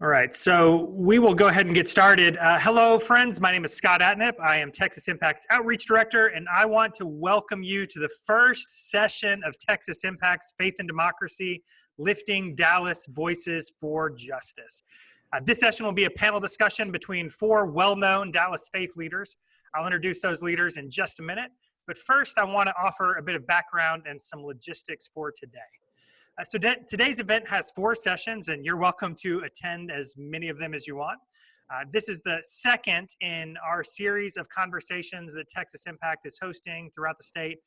All right, so we will go ahead and get started. Hello, friends. My name is Scott Atnip. I am Texas Impact's Outreach Director, and I want to welcome you to the first session of Texas Impact's Faith and Democracy, Lifting Dallas Voices for Justice. This session will be a panel discussion between four well-known Dallas faith leaders. I'll introduce those leaders in just a minute, but first I want to offer a bit of background and some logistics for today. So today's event has four sessions, and you're welcome to attend as many of them as you want. This is the second in our series of conversations that Texas Impact is hosting throughout the state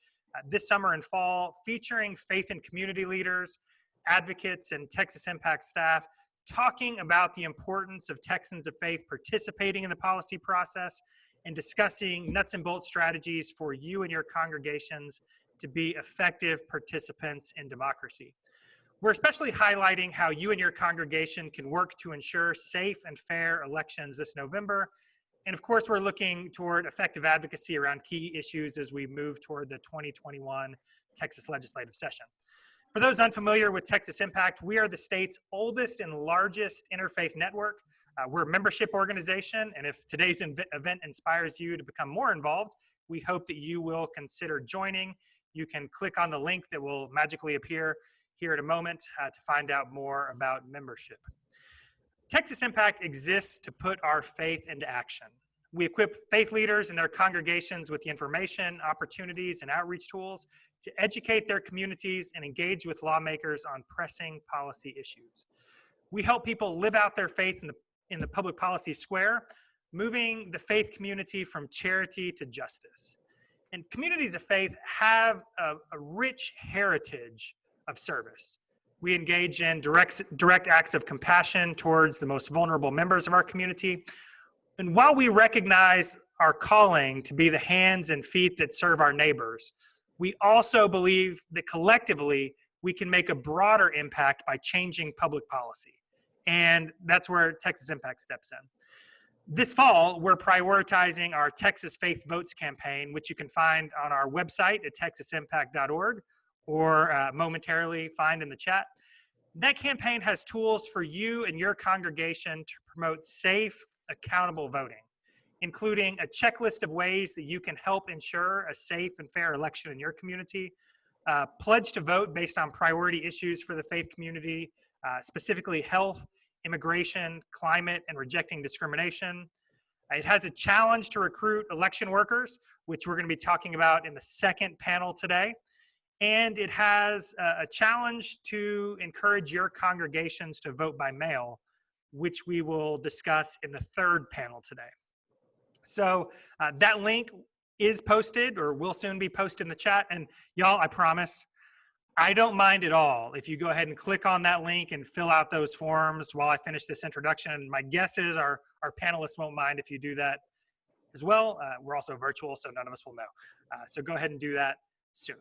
this summer and fall, featuring faith and community leaders, advocates, and Texas Impact staff talking about the importance of Texans of faith participating in the policy process and discussing nuts and bolts strategies for you and your congregations to be effective participants in democracy. We're especially highlighting how you and your congregation can work to ensure safe and fair elections this November. And of course, we're looking toward effective advocacy around key issues as we move toward the 2021 Texas legislative session. For those unfamiliar with Texas Impact, we are the state's oldest and largest interfaith network. We're a membership organization, and if today's event inspires you to become more involved, we hope that you will consider joining. You can click on the link that will magically appear here in a moment to find out more about membership. Texas Impact exists to put our faith into action. We equip faith leaders and their congregations with the information, opportunities, and outreach tools to educate their communities and engage with lawmakers on pressing policy issues. We help people live out their faith in the public policy square, moving the faith community from charity to justice. And communities of faith have a rich heritage of service. We engage in direct acts of compassion towards the most vulnerable members of our community. And while we recognize our calling to be the hands and feet that serve our neighbors, we also believe that collectively we can make a broader impact by changing public policy. And that's where Texas Impact steps in. This fall, we're prioritizing our Texas Faith Votes campaign, which you can find on our website at texasimpact.org. or momentarily find in the chat. That campaign has tools for you and your congregation to promote safe, accountable voting, including a checklist of ways that you can help ensure a safe and fair election in your community, pledge to vote based on priority issues for the faith community, specifically health, immigration, climate, and rejecting discrimination. It has a challenge to recruit election workers, which we're going to be talking about in the second panel today. And it has a challenge to encourage your congregations to vote by mail, which we will discuss in the third panel today. So that link is posted or will soon be posted in the chat. And y'all, I promise, I don't mind at all if you go ahead and click on that link and fill out those forms while I finish this introduction. And my guess is our panelists won't mind if you do that as well. We're also virtual, so none of us will know. So go ahead and do that soon.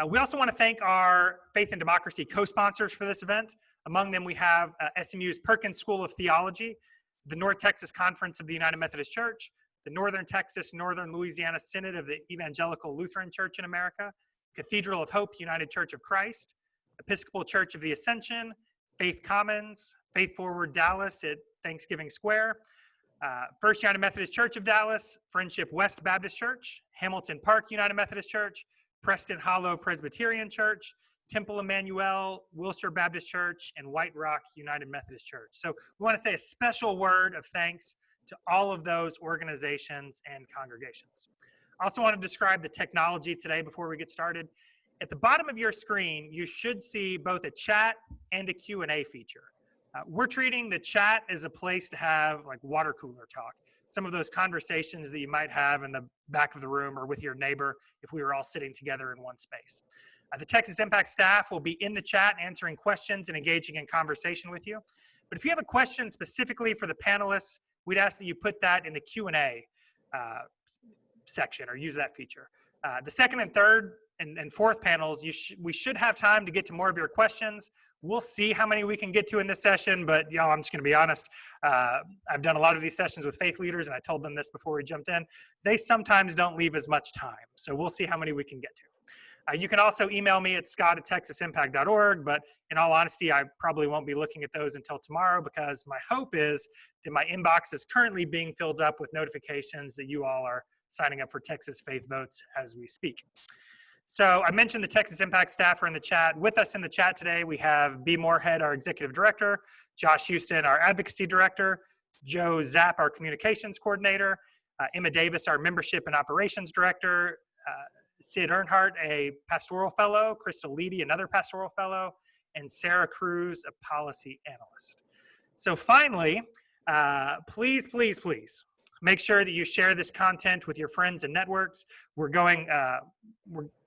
We also want to thank our Faith and Democracy co-sponsors for this event. Among them, we have SMU's Perkins School of Theology, the North Texas Conference of the United Methodist Church, the Northern Texas, Northern Louisiana Synod of the Evangelical Lutheran Church in America, Cathedral of Hope United Church of Christ, Episcopal Church of the Ascension, Faith Commons, Faith Forward Dallas at Thanksgiving Square, First United Methodist Church of Dallas, Friendship West Baptist Church, Hamilton Park United Methodist Church, Preston Hollow Presbyterian Church, Temple Emmanuel, Wilshire Baptist Church, and White Rock United Methodist Church. So we want to say a special word of thanks to all of those organizations and congregations. I also want to describe the technology today before we get started. At the bottom of your screen, you should see both a chat and a Q&A feature. We're treating the chat as a place to have like water cooler talk. Some of those conversations that you might have in the back of the room or with your neighbor if we were all sitting together in one space. The Texas Impact staff will be in the chat answering questions and engaging in conversation with you. But if you have a question specifically for the panelists, we'd ask that you put that in the Q&A section or use that feature. The second and third and fourth panels, we should have time to get to more of your questions. We'll see how many we can get to in this session, but y'all, I'm just gonna be honest. I've done a lot of these sessions with faith leaders, and I told them this before we jumped in. They sometimes don't leave as much time, so we'll see how many we can get to. You can also email me at scott@texasimpact.org, but in all honesty, I probably won't be looking at those until tomorrow, because my hope is that my inbox is currently being filled up with notifications that you all are signing up for Texas Faith Votes as we speak. So I mentioned the Texas Impact staff are in the chat. With us in the chat today, we have B. Moorhead, our executive director, Josh Houston, our advocacy director, Joe Zapp, our communications coordinator, Emma Davis, our membership and operations director, Sid Earnhardt, a pastoral fellow, Crystal Leedy, another pastoral fellow, and Sarah Cruz, a policy analyst. So finally, please, please, please make sure that you share this content with your friends and networks. We're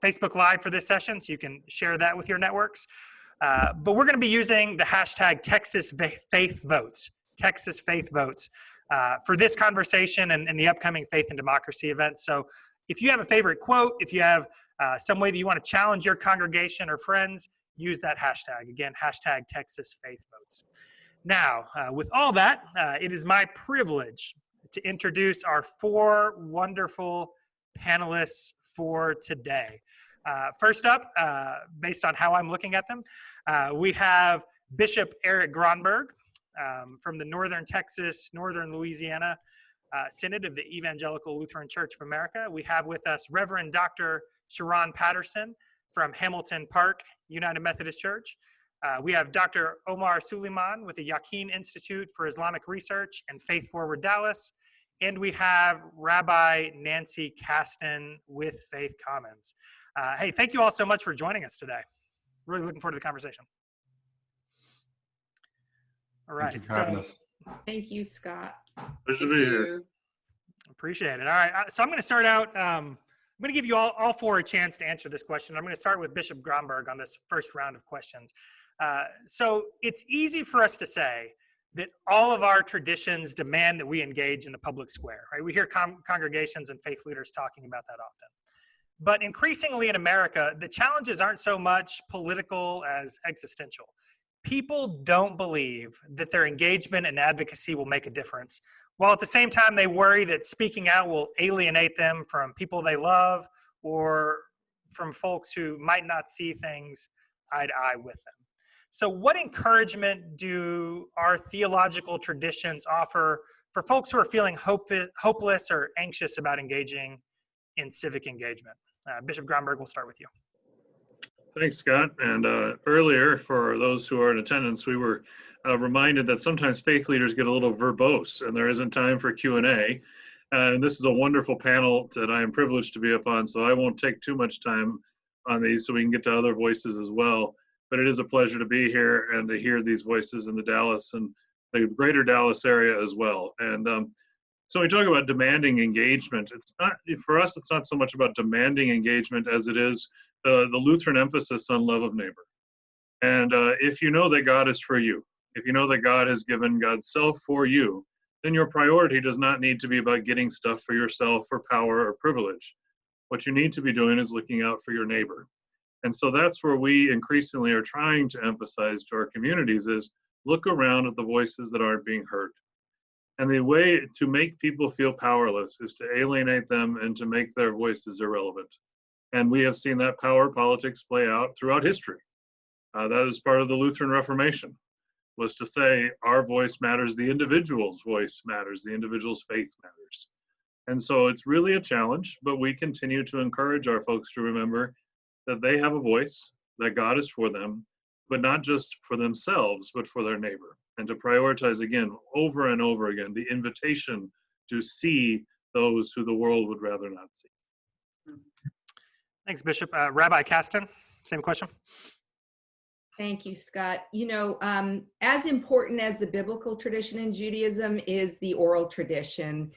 Facebook Live for this session, so you can share that with your networks. But we're going to be using the hashtag Texas Faith Votes, Texas Faith Votes, for this conversation and the upcoming Faith and Democracy event. So if you have a favorite quote, if you have some way that you want to challenge your congregation or friends, use that hashtag. Again, hashtag Texas Faith Votes. Now, with all that, it is my privilege to introduce our 4 wonderful panelists for today. First up, based on how I'm looking at them, we have Bishop Eric Gronberg from the Northern Texas, Northern Louisiana Synod of the Evangelical Lutheran Church of America. We have with us Reverend Dr. Sharon Patterson from Hamilton Park United Methodist Church. We have Dr. Omar Suleiman with the Yaqeen Institute for Islamic Research and Faith Forward Dallas. And we have Rabbi Nancy Kasten with Faith Commons. Hey, thank you all so much for joining us today. Really looking forward to the conversation. All right. Thank you for having us. Thank you, Scott. Pleasure to be here. Appreciate it. All right. So I'm going to start out. I'm going to give you all 4 a chance to answer this question. I'm going to start with Bishop Gronberg on this first round of questions. So it's easy for us to say that all of our traditions demand that we engage in the public square, right? We hear congregations and faith leaders talking about that often. But increasingly in America, the challenges aren't so much political as existential. People don't believe that their engagement and advocacy will make a difference, while at the same time they worry that speaking out will alienate them from people they love or from folks who might not see things eye to eye with them. So what encouragement do our theological traditions offer for folks who are feeling hopeless or anxious about engaging in civic engagement? Bishop Gronberg, we'll start with you. Thanks, Scott. And earlier, for those who are in attendance, we were reminded that sometimes faith leaders get a little verbose and there isn't time for Q&A. And this is a wonderful panel that I am privileged to be up on, so I won't take too much time on these so we can get to other voices as well. But it is a pleasure to be here and to hear these voices in the Dallas and the greater Dallas area as well. And so we talk about demanding engagement. It's not, for us, it's not so much about demanding engagement as it is the Lutheran emphasis on love of neighbor. And if you know that God is for you, if you know that God has given God's self for you, then your priority does not need to be about getting stuff for yourself or power or privilege. What you need to be doing is looking out for your neighbor. And so that's where we increasingly are trying to emphasize to our communities is look around at the voices that aren't being heard. And the way to make people feel powerless is to alienate them and to make their voices irrelevant. And we have seen that power politics play out throughout history. That is part of the Lutheran Reformation, was to say our voice matters, the individual's voice matters, the individual's faith matters. And so it's really a challenge, but we continue to encourage our folks to remember that they have a voice, that God is for them, but not just for themselves, but for their neighbor. And to prioritize again, over and over again, the invitation to see those who the world would rather not see. Thanks, Bishop. Rabbi Kasten, same question. Thank you, Scott. You know, as important as the biblical tradition in Judaism is the oral tradition.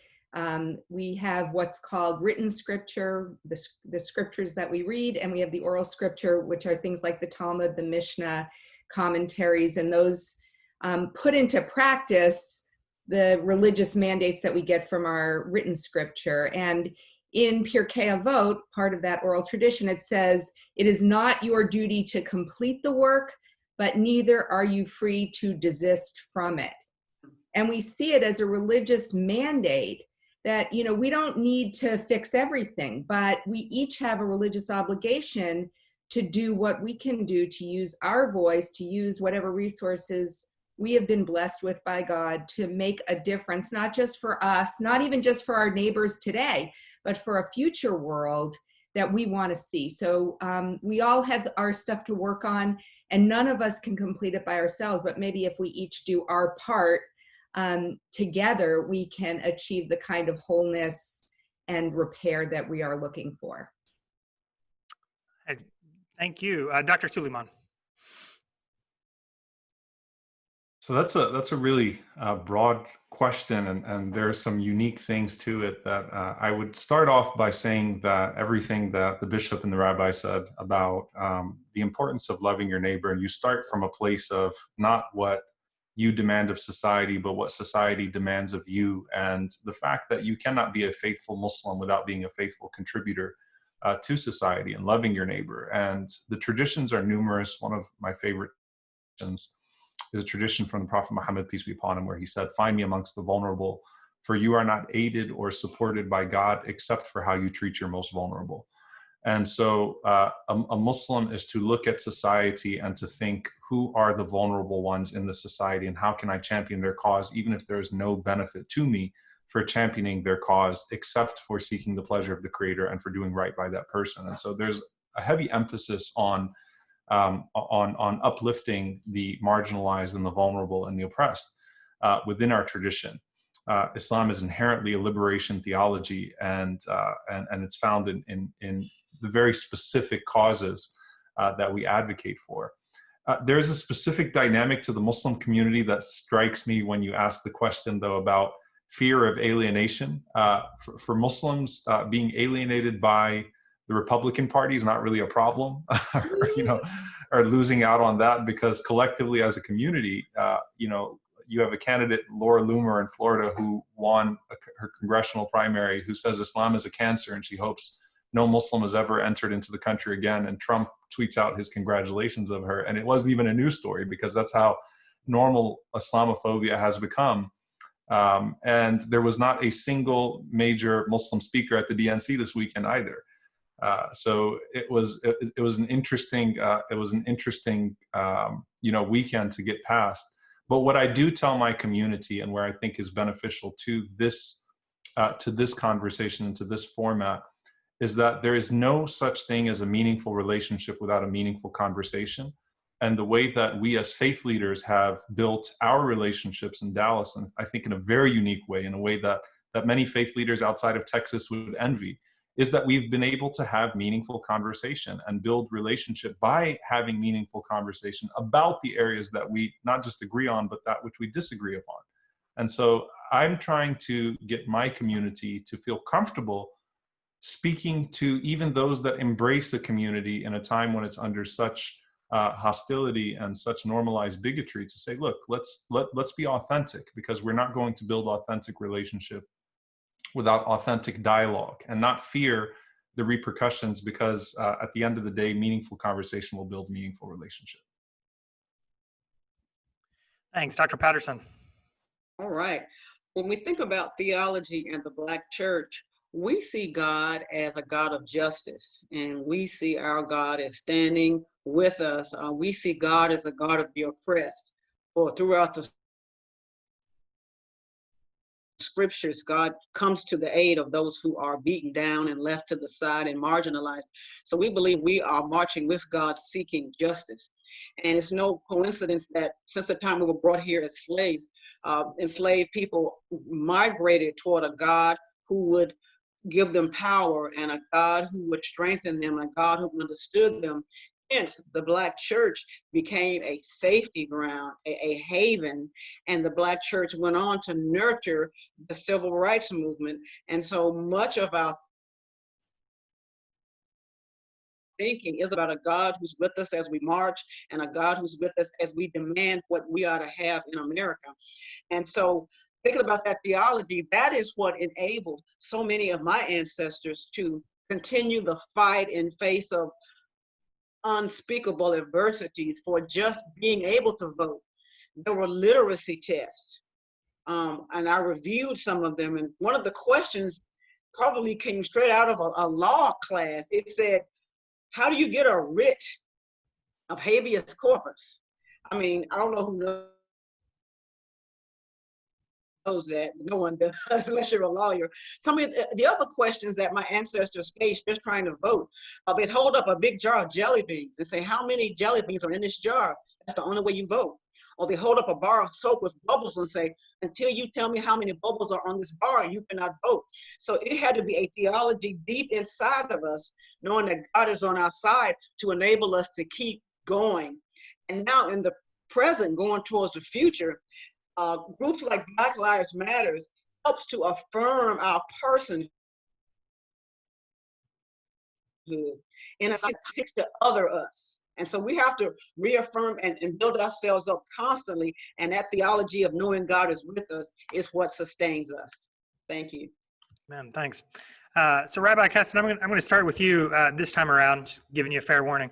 We have what's called written scripture, the scriptures that we read, and we have the oral scripture, which are things like the Talmud, the Mishnah, commentaries, and those put into practice the religious mandates that we get from our written scripture. And in Pirkei Avot, part of that oral tradition, it says, "It is not your duty to complete the work, but neither are you free to desist from it." And we see it as a religious mandate that, you know, we don't need to fix everything, but we each have a religious obligation to do what we can do, to use our voice, to use whatever resources we have been blessed with by God to make a difference, not just for us, not even just for our neighbors today, but for a future world that we want to see. So we all have our stuff to work on, and none of us can complete it by ourselves, but maybe if we each do our part together, we can achieve the kind of wholeness and repair that we are looking for. Thank you. Dr. Suleiman. So that's a really broad question, and there are some unique things to it that I would start off by saying that everything that the bishop and the rabbi said about the importance of loving your neighbor, and you start from a place of not what you demand of society, but what society demands of you, and the fact that you cannot be a faithful Muslim without being a faithful contributor to society and loving your neighbor. And the traditions are numerous. One of my favorite traditions is a tradition from the Prophet Muhammad, peace be upon him, where he said, "Find me amongst the vulnerable, for you are not aided or supported by God except for how you treat your most vulnerable." And so a Muslim is to look at society and to think, who are the vulnerable ones in the society, and how can I champion their cause, even if there is no benefit to me for championing their cause, except for seeking the pleasure of the Creator and for doing right by that person. And so there's a heavy emphasis on uplifting the marginalized and the vulnerable and the oppressed within our tradition. Islam is inherently a liberation theology, and it's found in the very specific causes that we advocate for. There's a specific dynamic to the Muslim community that strikes me when you ask the question, though, about fear of alienation. For Muslims, being alienated by the Republican Party is not really a problem, or losing out on that, because collectively as a community, you have a candidate, Laura Loomer in Florida, who won her congressional primary, who says Islam is a cancer and she hopes no Muslim has ever entered into the country again. And Trump tweets out his congratulations of her. And it wasn't even a news story, because that's how normal Islamophobia has become. And there was not a single major Muslim speaker at the DNC this weekend either. So it was an interesting weekend to get past. But what I do tell my community, and where I think is beneficial to this conversation and to this format, is that there is no such thing as a meaningful relationship without a meaningful conversation. And the way that we as faith leaders have built our relationships in Dallas, and I think in a very unique way, in a way that many faith leaders outside of Texas would envy, is that we've been able to have meaningful conversation and build relationship by having meaningful conversation about the areas that we not just agree on, but that which we disagree upon. And so I'm trying to get my community to feel comfortable speaking to even those that embrace the community in a time when it's under such hostility and such normalized bigotry, to say, look, let's be authentic, because we're not going to build authentic relationship without authentic dialogue, and not fear the repercussions, because at the end of the day, meaningful conversation will build meaningful relationship. Thanks. Dr. Patterson. All right. When we think about theology and the Black church, we see God as a God of justice, and we see our God as standing with us. We see God as a God of the oppressed. Or throughout the scriptures, God comes to the aid of those who are beaten down and left to the side and marginalized. So we believe we are marching with God, seeking justice. And it's no coincidence that since the time we were brought here as slaves, enslaved people migrated toward a God who would give them power, and a God who would strengthen them, a God who understood them. Hence, the Black church became a safety ground, a haven, and the Black church went on to nurture the civil rights movement. And so much of our thinking is about a God who's with us as we march, and a God who's with us as we demand what we ought to have in America. And so thinking about that theology, that is what enabled so many of my ancestors to continue the fight in face of unspeakable adversities for just being able to vote. There were literacy tests. and I reviewed some of them. And one of the questions probably came straight out of a law class. It said, how do you get a writ of habeas corpus? I mean, I don't know who knows that. No one does unless you're a lawyer. Some of the other questions that my ancestors faced just trying to vote, they'd hold up a big jar of jelly beans and say, how many jelly beans are in this jar? That's the only way you vote. Or they hold up a bar of soap with bubbles and say, until you tell me how many bubbles are on this bar, you cannot vote. So it had to be a theology deep inside of us, knowing that God is on our side to enable us to keep going. And now in the present, going towards the future, groups like Black Lives Matters helps to affirm our personhood in a sense to other us. And so we have to reaffirm and build ourselves up constantly. And that theology of knowing God is with us is what sustains us. Thank you. Man, thanks. So Rabbi Kessin, I'm going to start with you this time around, just giving you a fair warning.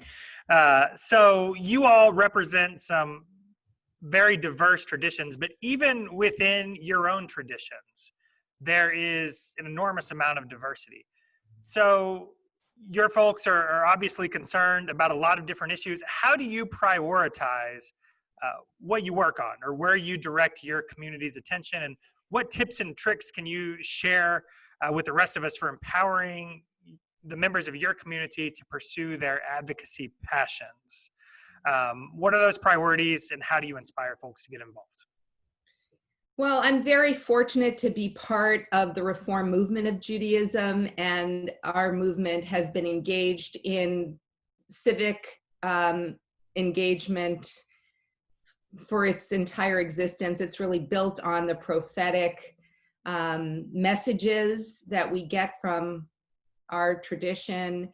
So you all represent some very diverse traditions, but even within your own traditions, there is an enormous amount of diversity. So your folks are obviously concerned about a lot of different issues. How do you prioritize what you work on, or where you direct your community's attention, and what tips and tricks can you share with the rest of us for empowering the members of your community to pursue their advocacy passions? What are those priorities, and how do you inspire folks to get involved? Well, I'm very fortunate to be part of the reform movement of Judaism, and our movement has been engaged in civic engagement for its entire existence. It's really built on the prophetic messages that we get from our tradition.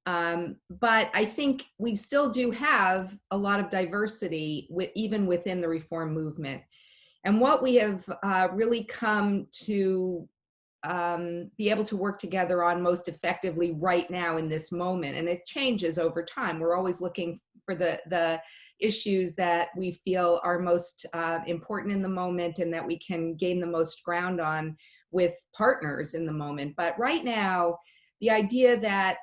But I think we still do have a lot of diversity even within the reform movement. And what we have really come to be able to work together on most effectively right now in this moment, and it changes over time. We're always looking for the issues that we feel are most important in the moment and that we can gain the most ground on with partners in the moment. But right now, the idea that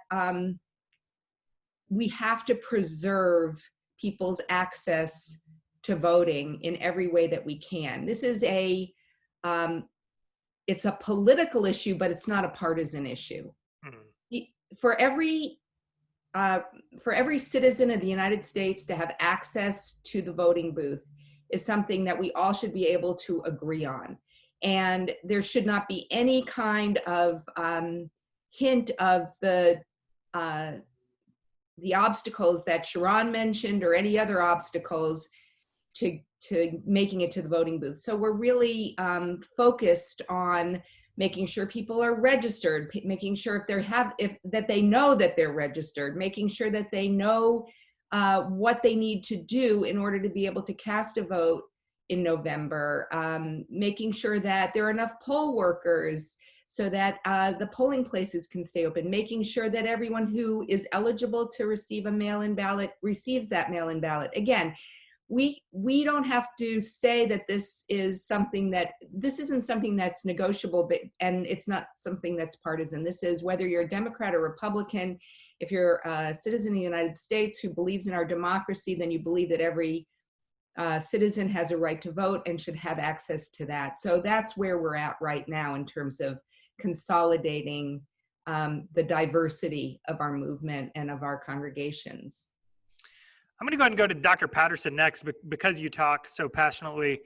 we have to preserve people's access to voting in every way that we can. This is it's a political issue, but it's not a partisan issue. Mm-hmm. For every citizen of the United States to have access to the voting booth is something that we all should be able to agree on. And there should not be any kind of hint of the obstacles that Sharon mentioned or any other obstacles to making it to the voting booth. So we're really focused on making sure people are registered, making sure that they know that they're registered, making sure that they know what they need to do in order to be able to cast a vote in November, making sure that there are enough poll workers so that the polling places can stay open, making sure that everyone who is eligible to receive a mail-in ballot receives that mail-in ballot. Again, we don't have to say that this isn't something that's negotiable, and it's not something that's partisan. This is whether you're a Democrat or Republican. If you're a citizen of the United States who believes in our democracy, then you believe that every citizen has a right to vote and should have access to that. So that's where we're at right now in terms of consolidating the diversity of our movement and of our congregations. I'm going to go ahead and go to Dr. Patterson next, because you talk so passionately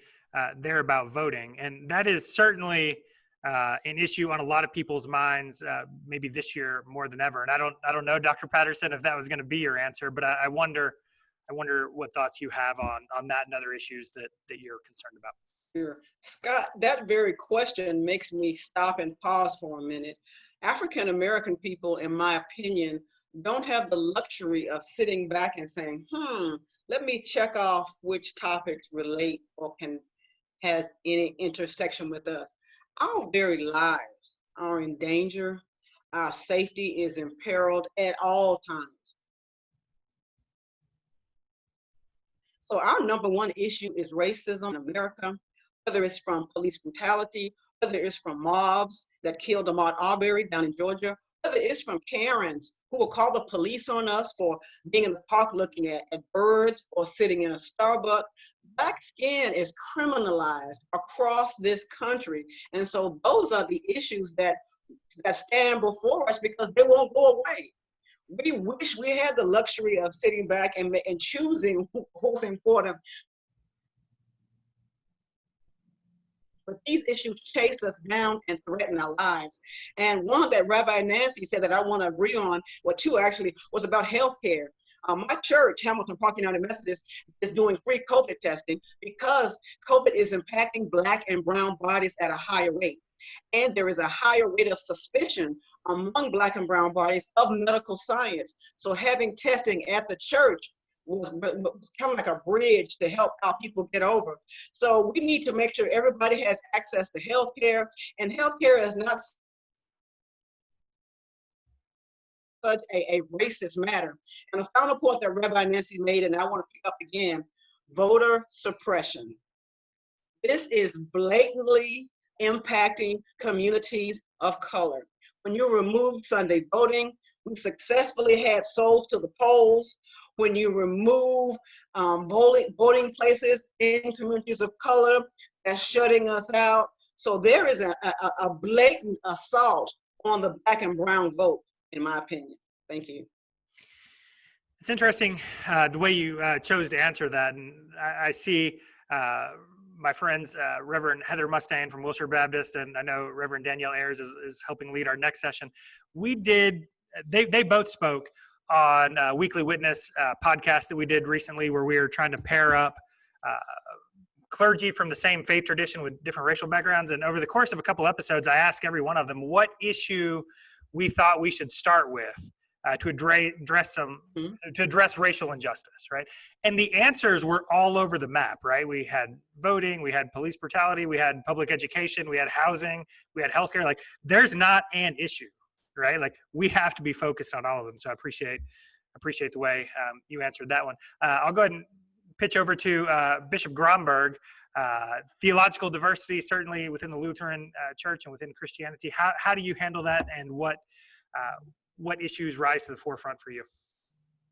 there about voting. And that is certainly an issue on a lot of people's minds, maybe this year more than ever. And I don't know, Dr. Patterson, if that was going to be your answer, but I wonder what thoughts you have on that and other issues that you're concerned about. Sure. Scott, that very question makes me stop and pause for a minute. African American people, in my opinion, don't have the luxury of sitting back and saying, let me check off which topics relate or has any intersection with us. Our very lives are in danger. Our safety is imperiled at all times. So our number one issue is racism in America. whether it's from police brutality, whether it's from mobs that killed Ahmaud Arbery down in Georgia, whether it's from Karens who will call the police on us for being in the park looking at birds or sitting in a Starbucks. Black skin is criminalized across this country. And so those are the issues that stand before us because they won't go away. We wish we had the luxury of sitting back and choosing what's important. But these issues chase us down and threaten our lives. And one that Rabbi Nancy said that I want to agree on, well, two actually, was about healthcare. My church, Hamilton Park United Methodist, is doing free COVID testing because COVID is impacting Black and brown bodies at a higher rate. And there is a higher rate of suspicion among Black and brown bodies of medical science. So having testing at the church was kind of like a bridge to help our people get over. So we need to make sure everybody has access to healthcare, and healthcare is not such a racist matter. And the final point that Rabbi Nancy made, and I want to pick up again, voter suppression. This is blatantly impacting communities of color. When you remove Sunday voting, we successfully had souls to the polls. When you remove voting places in communities of color, that's shutting us out. So there is a blatant assault on the Black and brown vote, in my opinion. Thank you. It's interesting the way you chose to answer that. And I see my friends, Reverend Heather Mustang from Wilshire Baptist, and I know Reverend Danielle Ayers is helping lead our next session. They both spoke on a Weekly Witness podcast that we did recently where we were trying to pair up clergy from the same faith tradition with different racial backgrounds. And over the course of a couple episodes, I asked every one of them what issue we thought we should start with to address racial injustice, right? And the answers were all over the map, right? We had voting, we had police brutality, we had public education, we had housing, we had healthcare. Like, there's not an issue, right? Like, we have to be focused on all of them. So I appreciate the way you answered that one. I'll go ahead and pitch over to Bishop Gromberg. Theological diversity, certainly within the Lutheran Church and within Christianity. How do you handle that, and what issues rise to the forefront for you?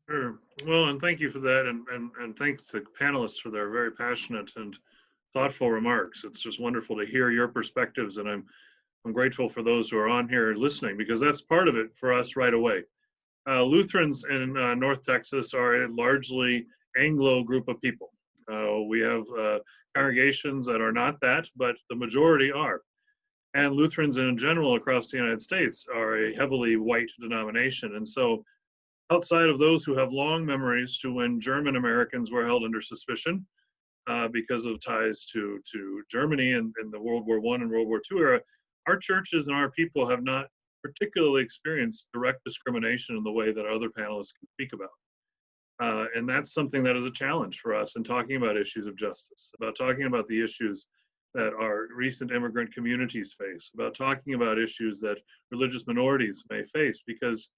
Sure. Well, and thank you for that, and thanks to panelists for their very passionate and thoughtful remarks. It's just wonderful to hear your perspectives, and I'm grateful for those who are on here listening, because that's part of it for us right away. Lutherans in North Texas are a largely Anglo group of people. We have congregations that are not that, but the majority are. And Lutherans in general across the United States are a heavily white denomination. And so outside of those who have long memories to when German Americans were held under suspicion because of ties to Germany in the World War I and World War II era, our churches and our people have not particularly experienced direct discrimination in the way that other panelists can speak about. And that's something that is a challenge for us in talking about issues of justice, about talking about the issues that our recent immigrant communities face, about talking about issues that religious minorities may face, because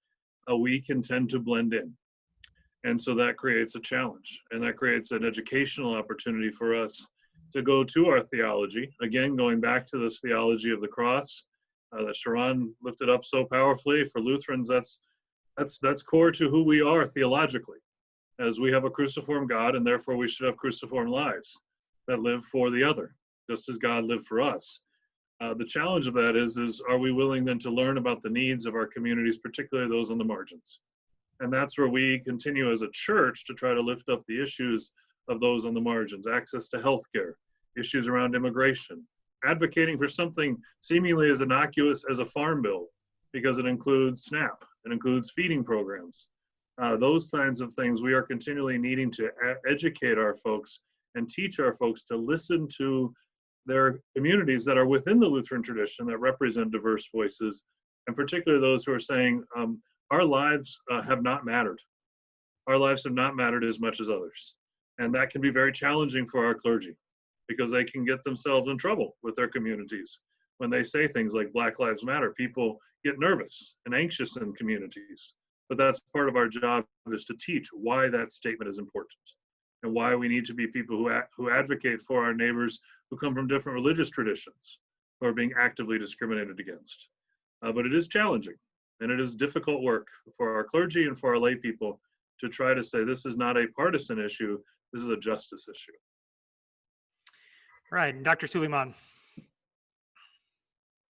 we can tend to blend in. And so that creates a challenge, and that creates an educational opportunity for us to go to our theology. Again, going back to this theology of the cross that Sharon lifted up so powerfully. For Lutherans, that's core to who we are theologically, as we have a cruciform God, and therefore we should have cruciform lives that live for the other, just as God lived for us. The challenge of that is are we willing then to learn about the needs of our communities, particularly those on the margins? And that's where we continue as a church to try to lift up the issues of those on the margins, access to healthcare, issues around immigration, advocating for something seemingly as innocuous as a farm bill, because it includes SNAP, it includes feeding programs. Those kinds of things we are continually needing to educate our folks and teach our folks to listen to their communities that are within the Lutheran tradition that represent diverse voices, and particularly those who are saying, our lives have not mattered. Our lives have not mattered as much as others. And that can be very challenging for our clergy, because they can get themselves in trouble with their communities. When they say things like Black Lives Matter, people get nervous and anxious in communities. But that's part of our job, is to teach why that statement is important. and why we need to be people who advocate for our neighbors who come from different religious traditions, who are being actively discriminated against. But it is challenging, and it is difficult work for our clergy and for our lay people to try to say this is not a partisan issue, this is a justice issue. Right, Dr. Suleiman.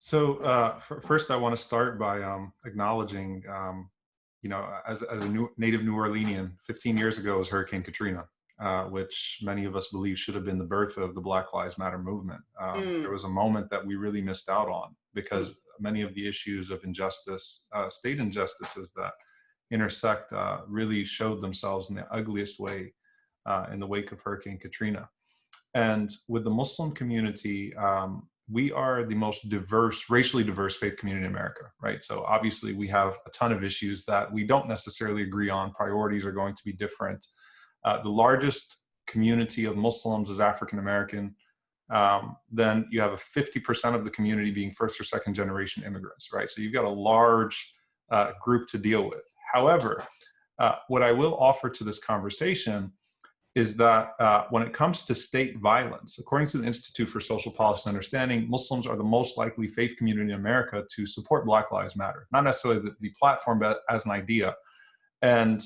So first, I want to start by acknowledging, as a native New Orleanian, 15 years ago was Hurricane Katrina, which many of us believe should have been the birth of the Black Lives Matter movement. There was a moment that we really missed out on because many of the issues of injustice, state injustices that intersect, really showed themselves in the ugliest way in the wake of Hurricane Katrina. And with the Muslim community, we are the most diverse, racially diverse faith community in America, right? So obviously we have a ton of issues that we don't necessarily agree on. Priorities are going to be different. The largest community of Muslims is African American. Then you have 50% of the community being first or second generation immigrants, right? So you've got a large group to deal with. However, what I will offer to this conversation is that when it comes to state violence, according to the Institute for Social Policy and Understanding, Muslims are the most likely faith community in America to support Black Lives Matter, not necessarily the platform, but as an idea. And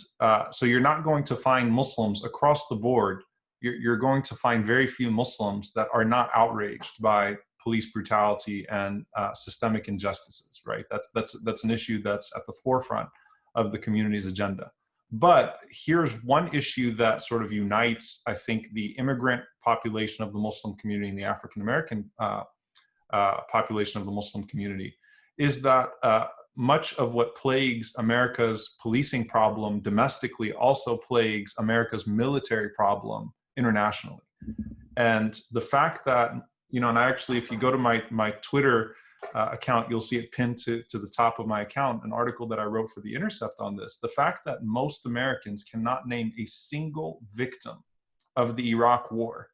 so you're not going to find Muslims across the board. You're going to find very few Muslims that are not outraged by police brutality and systemic injustices, right? That's an issue that's at the forefront of the community's agenda. But here's one issue that sort of unites, I think, the immigrant population of the Muslim community and the African American population of the Muslim community, is that much of what plagues America's policing problem domestically also plagues America's military problem internationally. And the fact that, and I actually, if you go to my Twitter account, you'll see it pinned to the top of my account, an article that I wrote for The Intercept on this. The fact that most Americans cannot name a single victim of the Iraq war,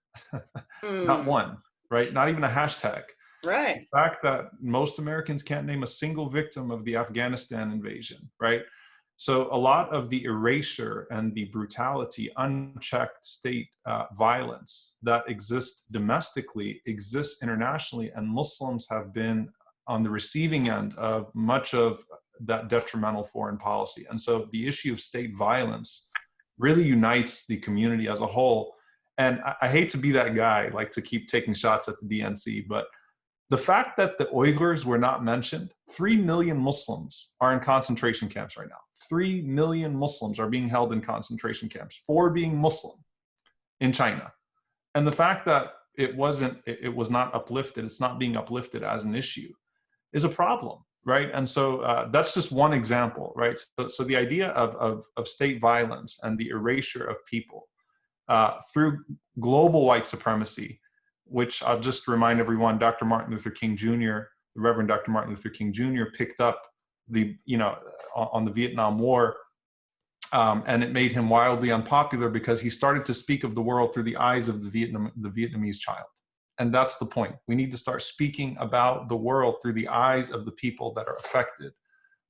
not one, right? Not even a hashtag. Right. The fact that most Americans can't name a single victim of the Afghanistan invasion, right? So a lot of the erasure and the brutality, unchecked state violence that exists domestically exists internationally, and Muslims have been on the receiving end of much of that detrimental foreign policy. And so the issue of state violence really unites the community as a whole. And I hate to be that guy, like to keep taking shots at the DNC, but the fact that the Uyghurs were not mentioned, 3 million Muslims are in concentration camps right now. 3 million Muslims are being held in concentration camps for being Muslim in China. And the fact that it was not uplifted, it's not being uplifted as an issue, is a problem, right? And so that's just one example, right? So the idea of state violence and the erasure of people through global white supremacy, which I'll just remind everyone, Dr. Martin Luther King Jr., the Reverend Dr. Martin Luther King Jr. picked up on the Vietnam War, and it made him wildly unpopular because he started to speak of the world through the eyes of the Vietnamese child. And that's the point. We need to start speaking about the world through the eyes of the people that are affected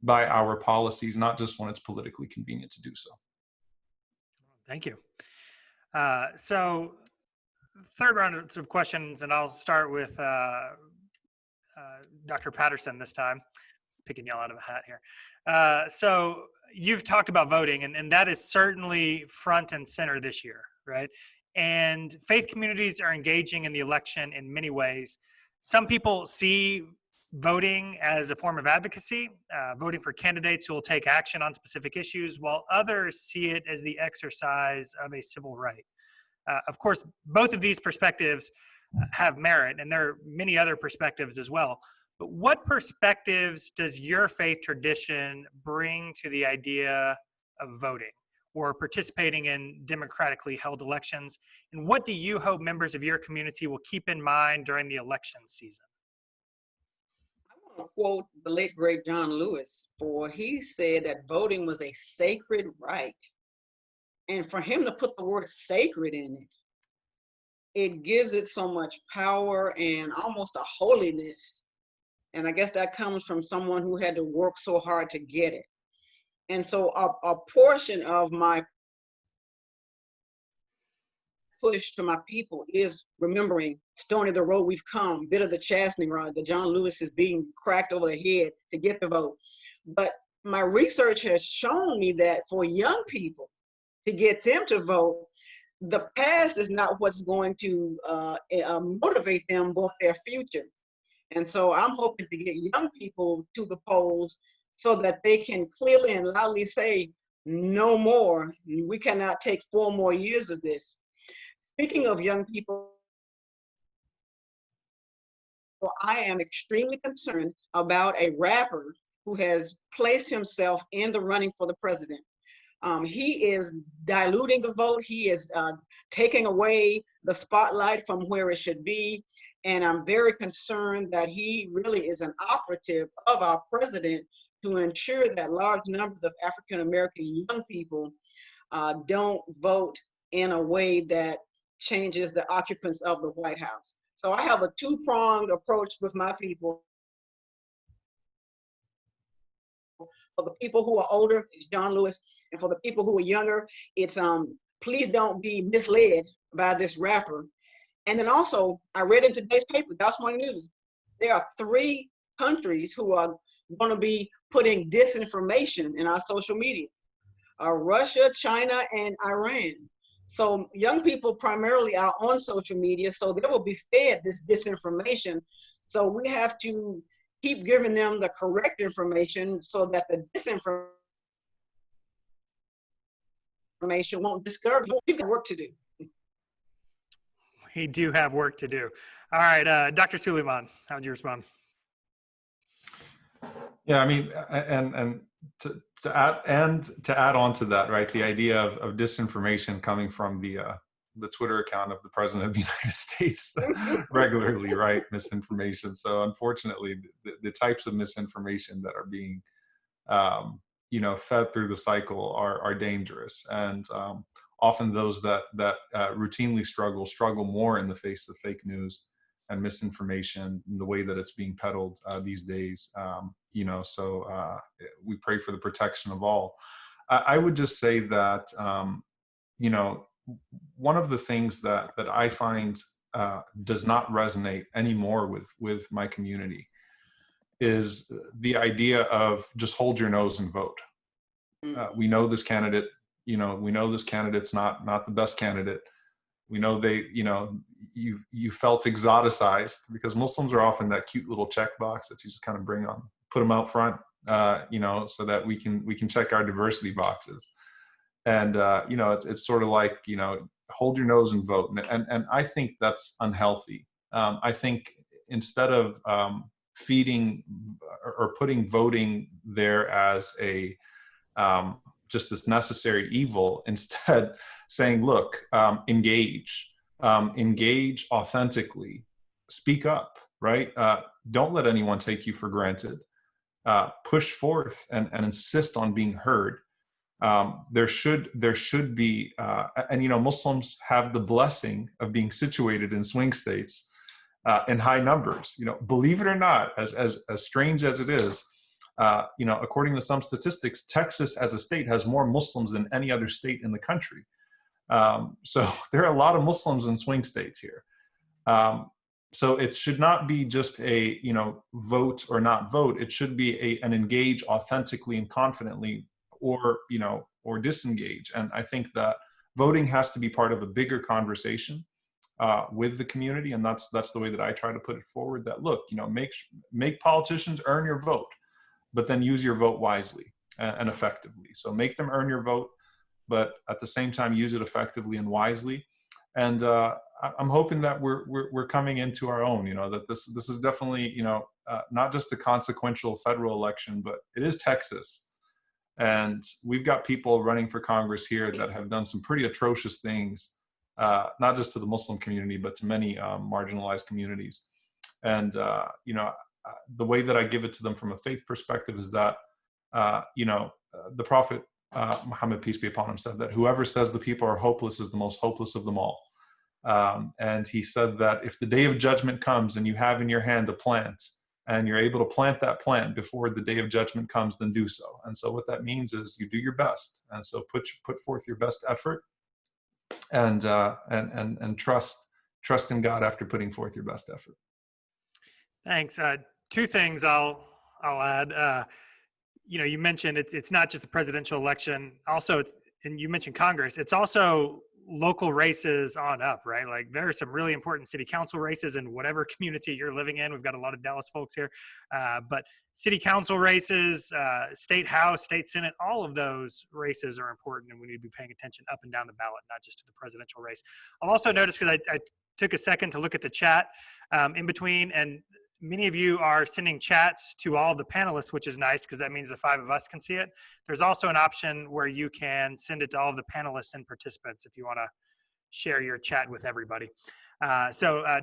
by our policies, not just when it's politically convenient to do so. Thank you. So third round of questions, and I'll start with Dr. Patterson this time, picking y'all out of a hat here. So you've talked about voting, and that is certainly front and center this year, right? And faith communities are engaging in the election in many ways. Some people see voting as a form of advocacy, voting for candidates who will take action on specific issues, while others see it as the exercise of a civil right. Of course, both of these perspectives have merit, and there are many other perspectives as well. But what perspectives does your faith tradition bring to the idea of voting or participating in democratically held elections? And what do you hope members of your community will keep in mind during the election season? I want to quote the late, great John Lewis, for he said that voting was a sacred right. And for him to put the word sacred in it, it gives it so much power and almost a holiness. And I guess that comes from someone who had to work so hard to get it. And so a portion of my push to my people is remembering stony the road we've come, bitter the chastening rod, that John Lewis is being cracked over the head to get the vote. But my research has shown me that for young people, to get them to vote, the past is not what's going to motivate them, but their future. And so I'm hoping to get young people to the polls so that they can clearly and loudly say, no more. We cannot take 4 more years of this. Speaking of young people, I am extremely concerned about a rapper who has placed himself in the running for the president. He is diluting the vote. He is taking away the spotlight from where it should be. And I'm very concerned that he really is an operative of our president to ensure that large numbers of African-American young people don't vote in a way that changes the occupants of the White House. So I have a 2-pronged approach with my people. For the people who are older, it's John Lewis. And for the people who are younger, it's please don't be misled by this rapper. And then also, I read in today's paper, Dallas Morning News, there are 3 countries who are going to be putting disinformation in our social media. Russia, China, and Iran. So young people primarily are on social media, so they will be fed this disinformation. So we have to keep giving them the correct information so that the disinformation won't discourage them. We've got work to do. We do have work to do. All right, Dr. Suleiman, how would you respond? Yeah, I mean, and to add on to that, right? The idea of disinformation coming from the Twitter account of the President of the United States regularly, right? Misinformation. So unfortunately, the types of misinformation that are being, fed through the cycle are dangerous, and often those that routinely struggle more in the face of fake news and misinformation in the way that it's being peddled these days. So we pray for the protection of all. I would just say that, one of the things that I find does not resonate anymore with my community is the idea of just hold your nose and vote. We know this candidate, we know this candidate's not the best candidate. We know you felt exoticized, because Muslims are often that cute little checkbox that you just kind of bring on, put them out front, so that we can check our diversity boxes. And, it's sort of like, hold your nose and vote. And I think that's unhealthy. I think instead of feeding or putting voting there as just this necessary evil, instead saying, look, engage authentically, speak up, right? Don't let anyone take you for granted. Push forth and insist on being heard. There should be, Muslims have the blessing of being situated in swing states in high numbers. Believe it or not, as strange as it is, according to some statistics, Texas as a state has more Muslims than any other state in the country. So there are a lot of Muslims in swing states here. So it should not be just a, vote or not vote. It should be an engage authentically and confidently, or disengage. And I think that voting has to be part of a bigger conversation with the community. And that's the way that I try to put it forward, that look, make politicians earn your vote, but then use your vote wisely and effectively. So make them earn your vote, but at the same time, use it effectively and wisely. And I'm hoping that we're coming into our own, that this is definitely, not just a consequential federal election, but it is Texas. And we've got people running for Congress here that have done some pretty atrocious things, not just to the Muslim community, but to many marginalized communities. And, the way that I give it to them from a faith perspective is that, the Prophet Muhammad, peace be upon him, said that whoever says the people are hopeless is the most hopeless of them all. And he said that if the day of judgment comes and you have in your hand a plant, and you're able to plant that plant before the day of judgment comes, then do so. And so what that means is you do your best. And so put forth your best effort and trust in God after putting forth your best effort. Thanks. Two things I'll add. You mentioned it's not just the presidential election. Also, and you mentioned Congress. It's also local races on up, right? Like there are some really important city council races in whatever community you're living in. We've got a lot of Dallas folks here, but city council races, state house, state senate, all of those races are important, and we need to be paying attention up and down the ballot, not just to the presidential race. I'll also notice, because I took a second to look at the chat in between, and many of you are sending chats to all the panelists, which is nice because that means the 5 of us can see it. There's also an option where you can send it to all of the panelists and participants if you want to share your chat with everybody. Sorry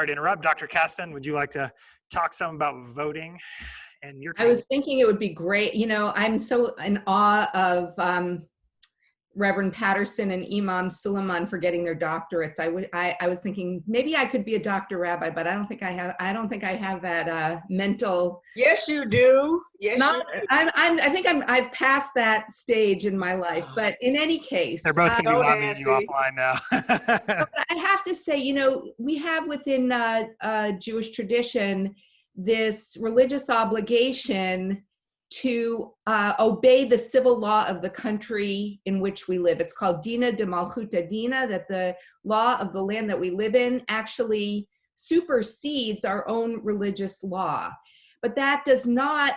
to interrupt. Dr. Kasten, would you like to talk some about voting and your team? I was thinking it would be great. I'm so in awe of Reverend Patterson and Imam Suleiman for getting their doctorates. I was thinking maybe I could be a doctor rabbi, but I don't think I have that mental. Yes, you do. Yes, you do. I think I've passed that stage in my life. But in any case, they're both going to be lobbying you offline now. but I have to say, we have within Jewish tradition this religious obligation to obey the civil law of the country in which we live. It's called Dina de Malchuta Dina, that the law of the land that we live in actually supersedes our own religious law. But that does not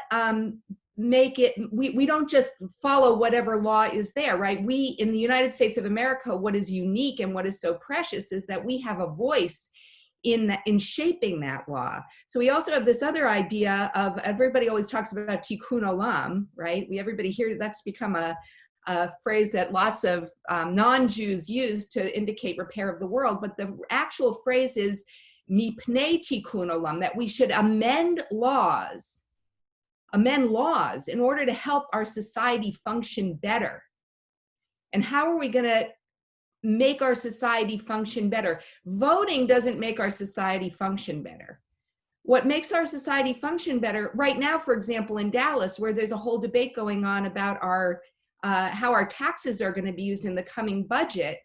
make it, we don't just follow whatever law is there, right? We, in the United States of America, what is unique and what is so precious is that we have a voice in shaping that law. So we also have this other idea of, everybody always talks about tikkun olam, right? Everybody hears, that's become a phrase that lots of non-Jews use to indicate repair of the world, but the actual phrase is mipnei tikkun olam, that we should amend laws in order to help our society function better. And how are we going to make our society function better? Voting doesn't make our society function better. What makes our society function better right now, for example, in Dallas, where there's a whole debate going on about how our taxes are going to be used in the coming budget,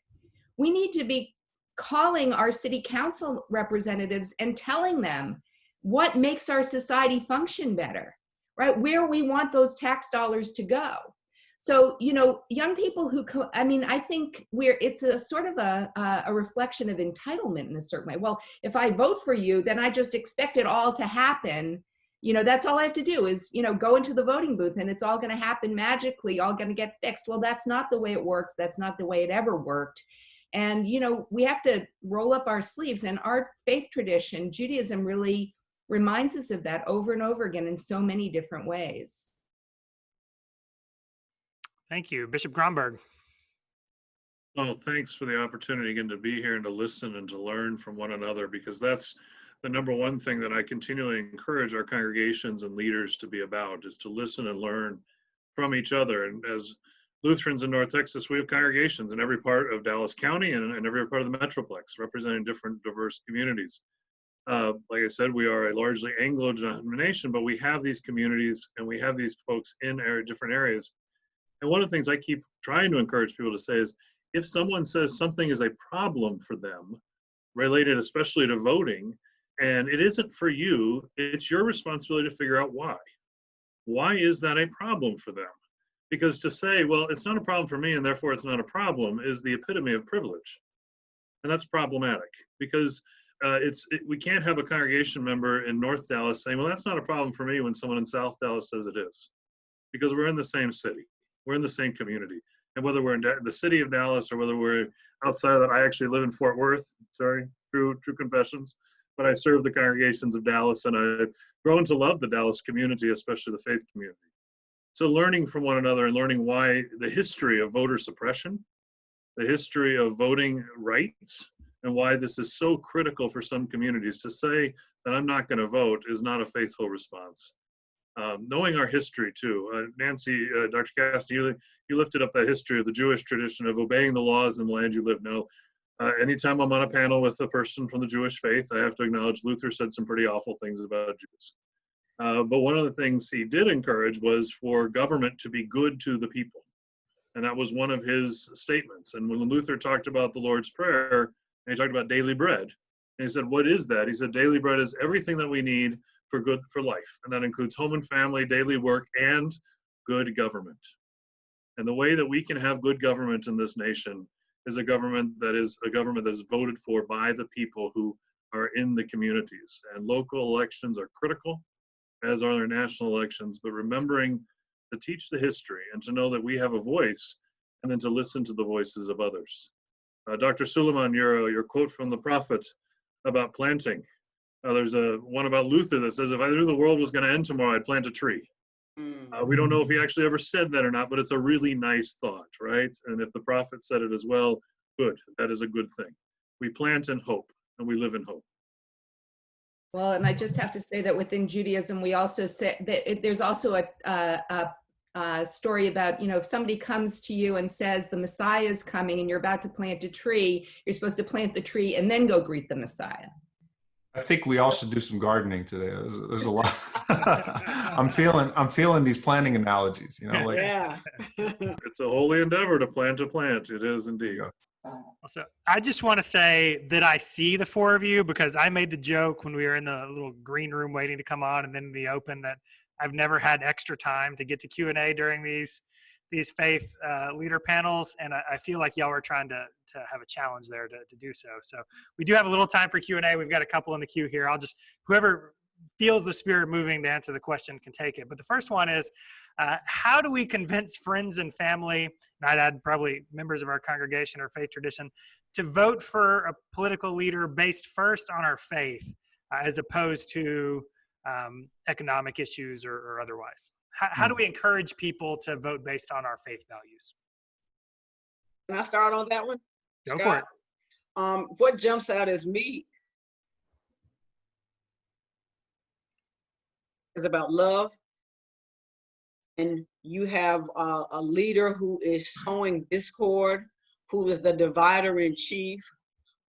we need to be calling our city council representatives and telling them what makes our society function better, right? Where we want those tax dollars to go. So, young people I think it's a sort of a reflection of entitlement in a certain way. Well, if I vote for you, then I just expect it all to happen. That's all I have to do is, go into the voting booth and it's all going to happen magically, all going to get fixed. Well, that's not the way it works. That's not the way it ever worked. And, we have to roll up our sleeves, and our faith tradition, Judaism, really reminds us of that over and over again in so many different ways. Thank you. Bishop Gromberg. Well, thanks for the opportunity again to be here and to listen and to learn from one another, because that's the number one thing that I continually encourage our congregations and leaders to be about, is to listen and learn from each other. And as Lutherans in North Texas, we have congregations in every part of Dallas County and every part of the Metroplex, representing different diverse communities. Like I said, we are a largely Anglo denomination, but we have these communities and we have these folks in different areas. And one of the things I keep trying to encourage people to say is, if someone says something is a problem for them, related especially to voting, and it isn't for you, it's your responsibility to figure out why. Why is that a problem for them? Because to say, well, it's not a problem for me and therefore it's not a problem, is the epitome of privilege. And that's problematic, because we can't have a congregation member in North Dallas saying, well, that's not a problem for me, when someone in South Dallas says it is. Because we're in the same city. We're in the same community. And whether we're in the city of Dallas or whether we're outside of that, I actually live in Fort Worth, true confessions, but I serve the congregations of Dallas, and I've grown to love the Dallas community, especially the faith community. So learning from one another and learning why the history of voter suppression, the history of voting rights, and why this is so critical for some communities. To say that I'm not going to vote is not a faithful response. Knowing our history too. Nancy, Dr. Kasten, you lifted up that history of the Jewish tradition of obeying the laws in the land you live. Now, anytime I'm on a panel with a person from the Jewish faith, I have to acknowledge Luther said some pretty awful things about Jews. But one of the things he did encourage was for government to be good to the people. And that was one of his statements. And when Luther talked about the Lord's Prayer, and he talked about daily bread, and he said, what is that? He said, daily bread is everything that we need for life. And that includes home and family, daily work, and good government. And the way that we can have good government in this nation is a government that is voted for by the people who are in the communities. And local elections are critical, as are our national elections, but remembering to teach the history and to know that we have a voice, and then to listen to the voices of others. Dr. Suleiman, your quote from the prophet about planting. There's one about Luther that says, if I knew the world was going to end tomorrow, I'd plant a tree. We don't know if he actually ever said that or not, but it's a really nice thought, right? And if the prophet said it as well, good. That is a good thing. We plant in hope, and we live in hope. Well, and I just have to say that within Judaism, we also say that there's also a story about, if somebody comes to you and says the Messiah is coming and you're about to plant a tree, you're supposed to plant the tree and then go greet the Messiah. I think we all should do some gardening today. There's a lot. I'm feeling these planting analogies. Yeah. It's a holy endeavor to plant a plant. It is indeed. So I just want to say that I see the four of you, because I made the joke when we were in the little green room waiting to come on, and then in the open, that I've never had extra time to get to Q&A during these faith leader panels, and I feel like y'all are trying to have a challenge there to do so. So we do have a little time for Q&A. We've got a couple in the queue here. Whoever feels the spirit moving to answer the question can take it. But the first one is, how do we convince friends and family, and I'd add probably members of our congregation or faith tradition, to vote for a political leader based first on our faith, as opposed to economic issues or otherwise? How do we encourage people to vote based on our faith values? Can I start on that one? Go Scott? for it. What jumps out as me is about love. And you have a leader who is sowing discord, who is the divider in chief,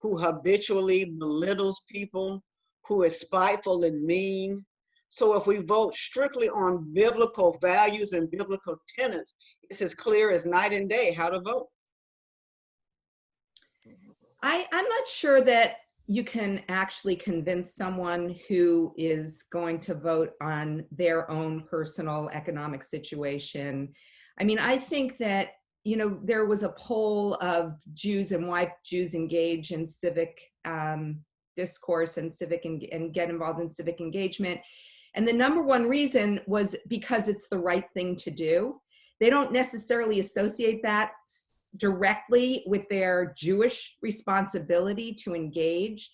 who habitually belittles people, who is spiteful and mean. So if we vote strictly on biblical values and biblical tenets, it's as clear as night and day how to vote. I'm not sure that you can actually convince someone who is going to vote on their own personal economic situation. I mean, I think that, there was a poll of Jews and why Jews engage in civic discourse and and get involved in civic engagement. And the number one reason was because it's the right thing to do. They don't necessarily associate that directly with their Jewish responsibility to engage.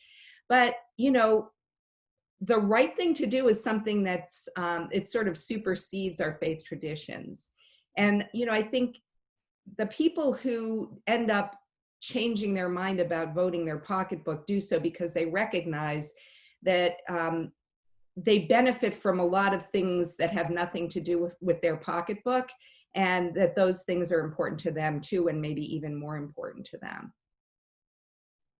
But, the right thing to do is something that's, it sort of supersedes our faith traditions. And, I think the people who end up changing their mind about voting their pocketbook do so because they recognize that they benefit from a lot of things that have nothing to do with their pocketbook, and that those things are important to them too, and maybe even more important to them.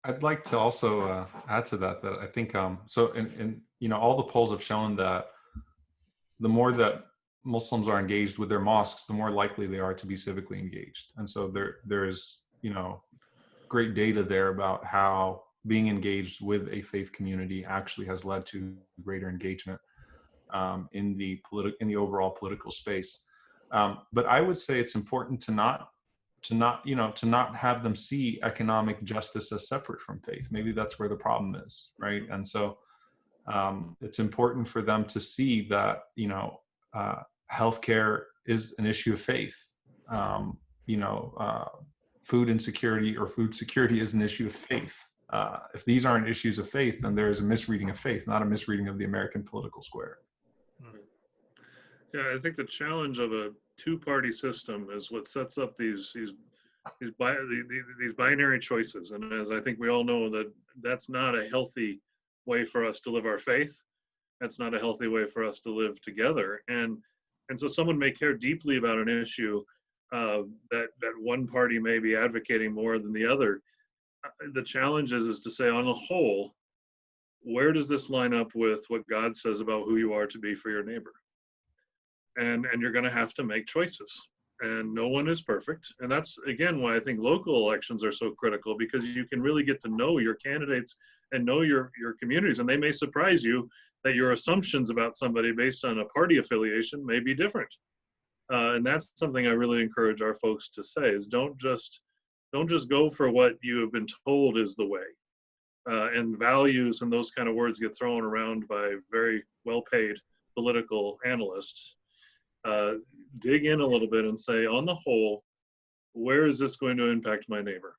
I'd like to also add to that I think so in all the polls have shown that the more that Muslims are engaged with their mosques, the more likely they are to be civically engaged. And so there's great data there about how being engaged with a faith community actually has led to greater engagement in the overall political space. But I would say it's important to not have them see economic justice as separate from faith. Maybe that's where the problem is, right? And so it's important for them to see that healthcare is an issue of faith. Food insecurity or food security is an issue of faith. If these aren't issues of faith, then there is a misreading of faith, not a misreading of the American political square. Yeah, I think the challenge of a two-party system is what sets up these binary choices. And as I think we all know, that's not a healthy way for us to live our faith. That's not a healthy way for us to live together. And so someone may care deeply about an issue that one party may be advocating more than the other. The challenge is to say, on the whole, where does this line up with what God says about who you are to be for your neighbor? And you're going to have to make choices. and no one is perfect. And that's, again, why I think local elections are so critical, because you can really get to know your candidates and know your communities. And they may surprise you that your assumptions about somebody based on a party affiliation may be different. And that's something I really encourage our folks to say is don't just go for what you have been told is the way. And values and those kind of words get thrown around by very well-paid political analysts. Dig in a little bit and say, on the whole, where is this going to impact my neighbor?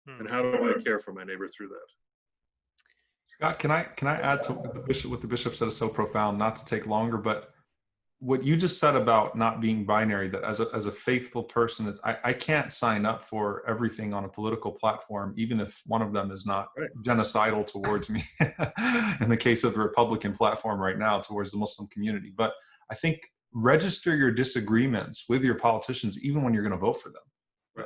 And how do I care for my neighbor through that? Scott, can I add to what the bishop said is so profound, not to take longer, but what you just said about not being binary, that as a faithful person, I can't sign up for everything on a political platform, even if one of them is not genocidal towards me, in the case of the Republican platform right now towards the Muslim community. But I think register your disagreements with your politicians, even when you're going to vote for them.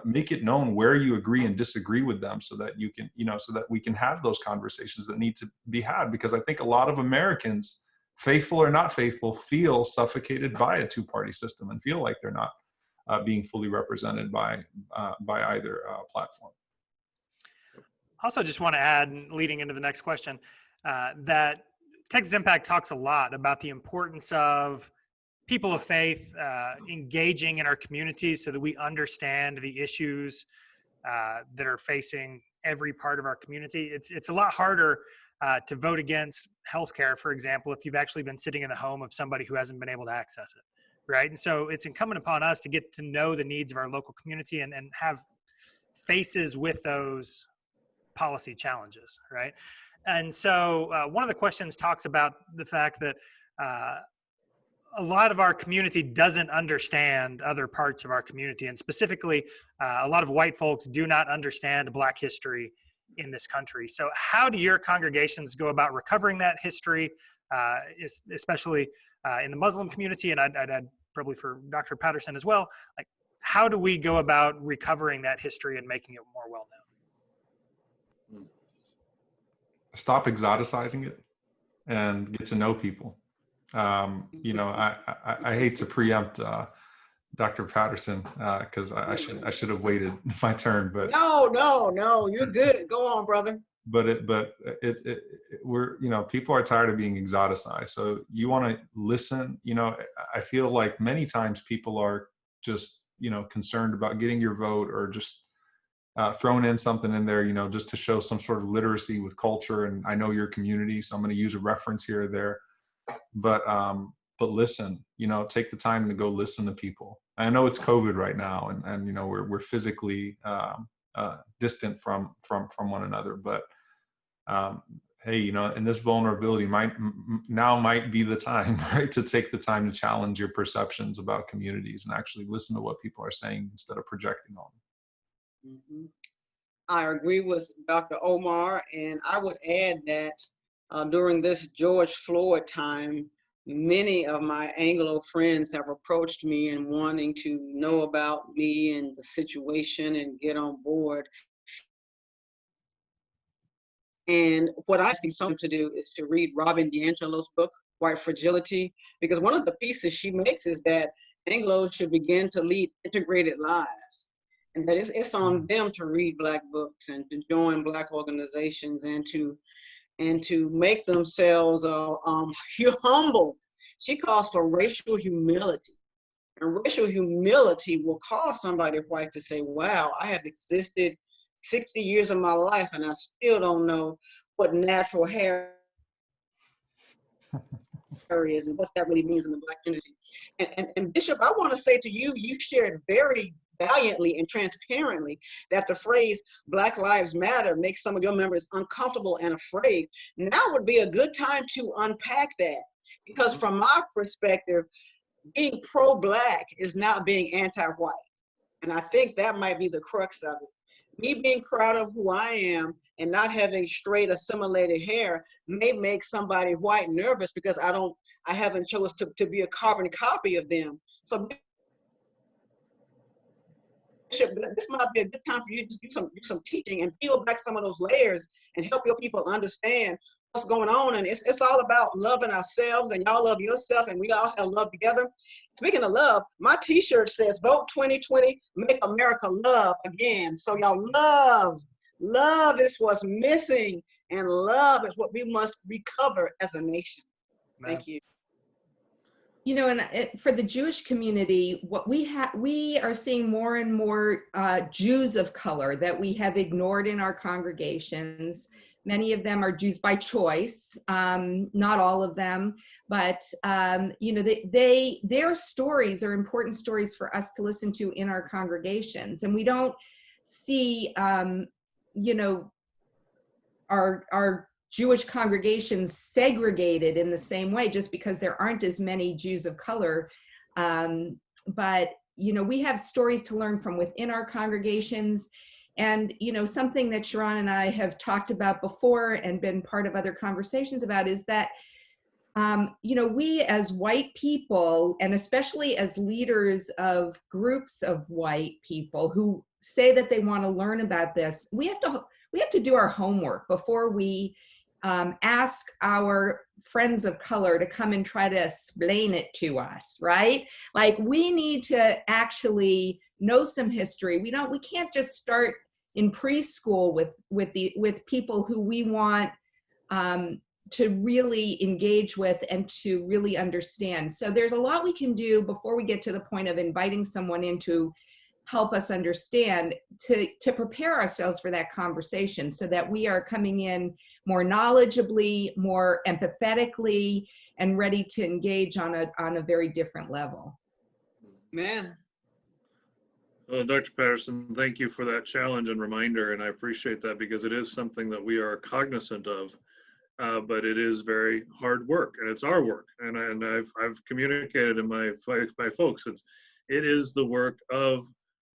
Make it known where you agree and disagree with them, so that you can, so that we can have those conversations that need to be had. Because I think a lot of Americans, faithful or not faithful, feel suffocated by a two-party system and feel like they're not being fully represented by either platform. Also, just want to add, leading into the next question, that Texas Impact talks a lot about the importance of people of faith engaging in our communities so that we understand the issues that are facing every part of our community. It's a lot harder to vote against healthcare, for example, if you've actually been sitting in the home of somebody who hasn't been able to access it, right? And so it's incumbent upon us to get to know the needs of our local community and have faces with those policy challenges, right? And so one of the questions talks about the fact that a lot of our community doesn't understand other parts of our community, and specifically, a lot of white folks do not understand Black history in this country. So how do your congregations go about recovering that history, especially in the Muslim community? And I'd add probably for Dr. Patterson as well, like, how do we go about recovering that history and making it more well known? Stop exoticizing it and get to know people. I hate to preempt Dr. Patterson because I should have waited my turn, but no, you're good. Go on, brother. But we're, people are tired of being exoticized. So you want to listen. I feel like many times people are just concerned about getting your vote, or just throwing in something in there, just to show some sort of literacy with culture. And I know your community, so I'm going to use a reference here or there. But listen, take the time to go listen to people. I know it's COVID right now, and we're physically distant from one another. But hey, in this vulnerability might be the time, right, to take the time to challenge your perceptions about communities and actually listen to what people are saying instead of projecting on them. Mm-hmm. I agree with Dr. Omar, and I would add that during this George Floyd time, many of my Anglo friends have approached me and wanting to know about me and the situation and get on board. And what I ask someone to do is to read Robin DiAngelo's book, White Fragility, because one of the pieces she makes is that Anglos should begin to lead integrated lives. And that it's on them to read Black books and to join Black organizations and to make themselves humble. She calls for racial humility. And racial humility will cause somebody white to say, wow, I have existed 60 years of my life and I still don't know what natural hair is and what that really means in the Black community. And Bishop, I want to say to you, you shared very valiantly and transparently that the phrase Black Lives Matter makes some of your members uncomfortable and afraid. Now would be a good time to unpack that, because from my perspective, being pro-Black is not being anti-white. And I think that might be the crux of it. Me being proud of who I am and not having straight assimilated hair may make somebody white nervous because I haven't chosen to be a carbon copy of them. So Bishop, this might be a good time for you to do some teaching and peel back some of those layers and help your people understand what's going on, and it's all about loving ourselves, and y'all love yourself, and we all have love together. Speaking of love, my t-shirt says vote 2020, make America love again. So y'all, love is what's missing, and love is what we must recover as a nation. Thank you. You know, and for the Jewish community, what we are seeing more and more Jews of color that we have ignored in our congregations. Many of them are Jews by choice, not all of them, but you know, their stories are important stories for us to listen to in our congregations, and we don't see, you know, our Jewish congregations segregated in the same way just because there aren't as many Jews of color. But, you know, we have stories to learn from within our congregations. And, you know, something that Sharon and I have talked about before and been part of other conversations about is that, you know, we as white people, and especially as leaders of groups of white people who say that they want to learn about this, we have to do our homework before we ask our friends of color to come and try to explain it to us, right? Like, we need to actually know some history. We can't just start in preschool with people who we want to really engage with and to really understand. So there's a lot we can do before we get to the point of inviting someone in to help us understand, to prepare ourselves for that conversation, so that we are coming in more knowledgeably, more empathetically, and ready to engage on a very different level. Man. Well, Dr. Patterson, thank you for that challenge and reminder, and I appreciate that, because it is something that we are cognizant of, but it is very hard work, and it's our work. And I've communicated in my folks, it is the work of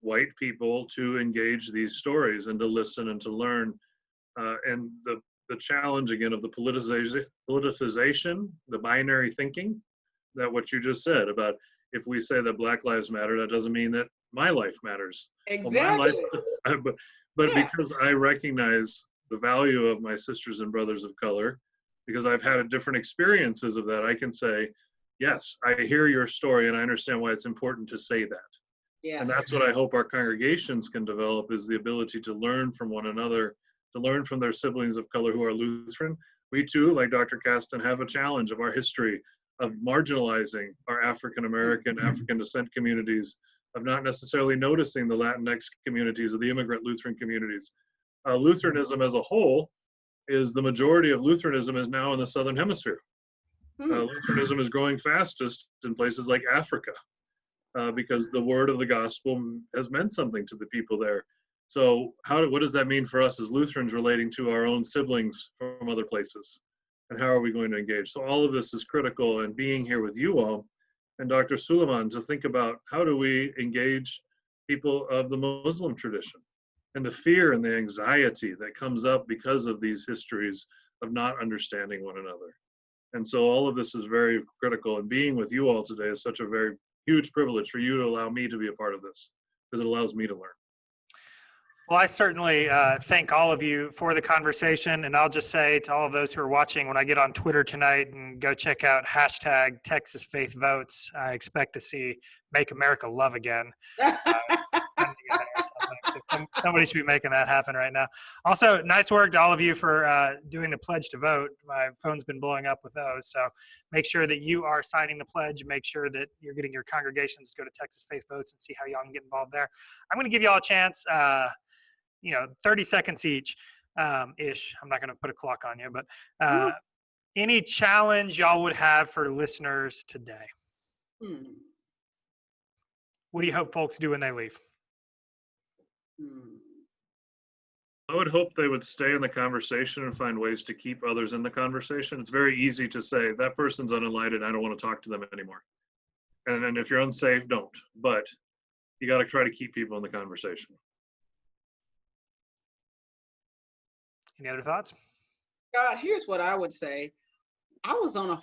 white people to engage these stories and to listen and to learn. And the challenge again of the politicization, the binary thinking, that what you just said about, if we say that Black Lives Matter, that doesn't mean that my life matters. Exactly. Well, but yeah. Because I recognize the value of my sisters and brothers of color, because I've had different experiences of that, I can say, yes, I hear your story and I understand why it's important to say that. Yes. And that's what I hope our congregations can develop, is the ability to learn from one another, to learn from their siblings of color who are Lutheran. We too, like Dr. Kasten, have a challenge of our history of marginalizing our African American, African descent communities, of not necessarily noticing the Latinx communities or the immigrant Lutheran communities. Lutheranism as a whole is, the majority of Lutheranism is now in the Southern Hemisphere. Lutheranism is growing fastest in places like Africa, because the word of the gospel has meant something to the people there. So what does that mean for us as Lutherans relating to our own siblings from other places? And how are we going to engage? So all of this is critical, and being here with you all and Dr. Suleiman to think about, how do we engage people of the Muslim tradition, and the fear and the anxiety that comes up because of these histories of not understanding one another. And so all of this is very critical, and being with you all today is such a very huge privilege for you to allow me to be a part of this, because it allows me to learn. Well, I certainly thank all of you for the conversation. And I'll just say to all of those who are watching, when I get on Twitter tonight and go check out hashtag Texas Faith Votes, I expect to see Make America Love Again. So somebody should be making that happen right now. Also, nice work to all of you for doing the pledge to vote. My phone's been blowing up with those. So make sure that you are signing the pledge. Make sure that you're getting your congregations to go to Texas Faith Votes and see how y'all can get involved there. I'm going to give y'all a chance. 30 seconds each ish. I'm not going to put a clock on you, but any challenge y'all would have for listeners today? What do you hope folks do when they leave? I would hope they would stay in the conversation and find ways to keep others in the conversation. It's very easy to say, that person's unenlightened, I don't want to talk to them anymore. And if you're unsafe, don't. But you got to try to keep people in the conversation. Any other thoughts? God, here's what I would say. I was on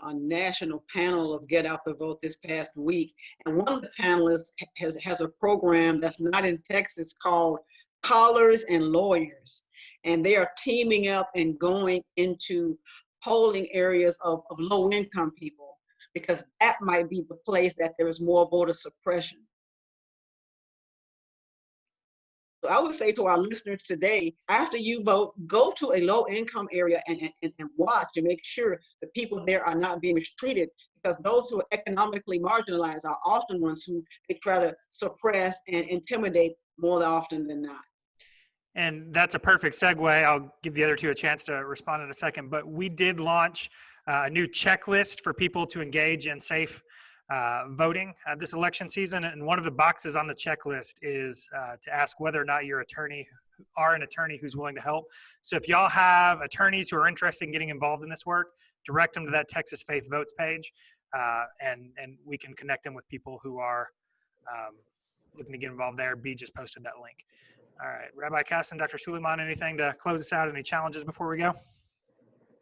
a national panel of Get Out the Vote this past week, and one of the panelists has a program that's not in Texas called Callers and Lawyers. and they are teaming up and going into polling areas of low-income people, because that might be the place that there is more voter suppression. So I would say to our listeners today, after you vote, go to a low-income area and watch to make sure the people there are not being mistreated, because those who are economically marginalized are often ones who they try to suppress and intimidate more often than not. And that's a perfect segue. I'll give the other two a chance to respond in a second, but we did launch a new checklist for people to engage in safe voting this election season. And one of the boxes on the checklist is to ask whether or not your attorney are an attorney who's willing to help. So if y'all have attorneys who are interested in getting involved in this work, direct them to that Texas Faith Votes page, and we can connect them with people who are looking to get involved there. B just posted that link. All right, Rabbi Kasten, Dr. Suleiman, anything to close us out? Any challenges before we go?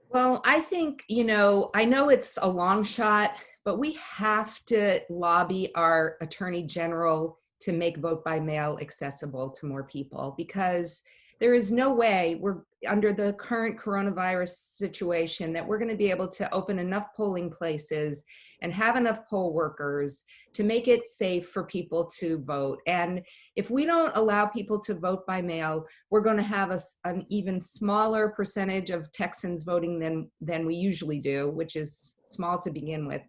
Well, I think, I know it's a long shot, but we have to lobby our Attorney General to make vote by mail accessible to more people, because there is no way we're under the current coronavirus situation that we're going to be able to open enough polling places and have enough poll workers to make it safe for people to vote. And if we don't allow people to vote by mail, we're going to have an even smaller percentage of Texans voting than we usually do, which is small to begin with.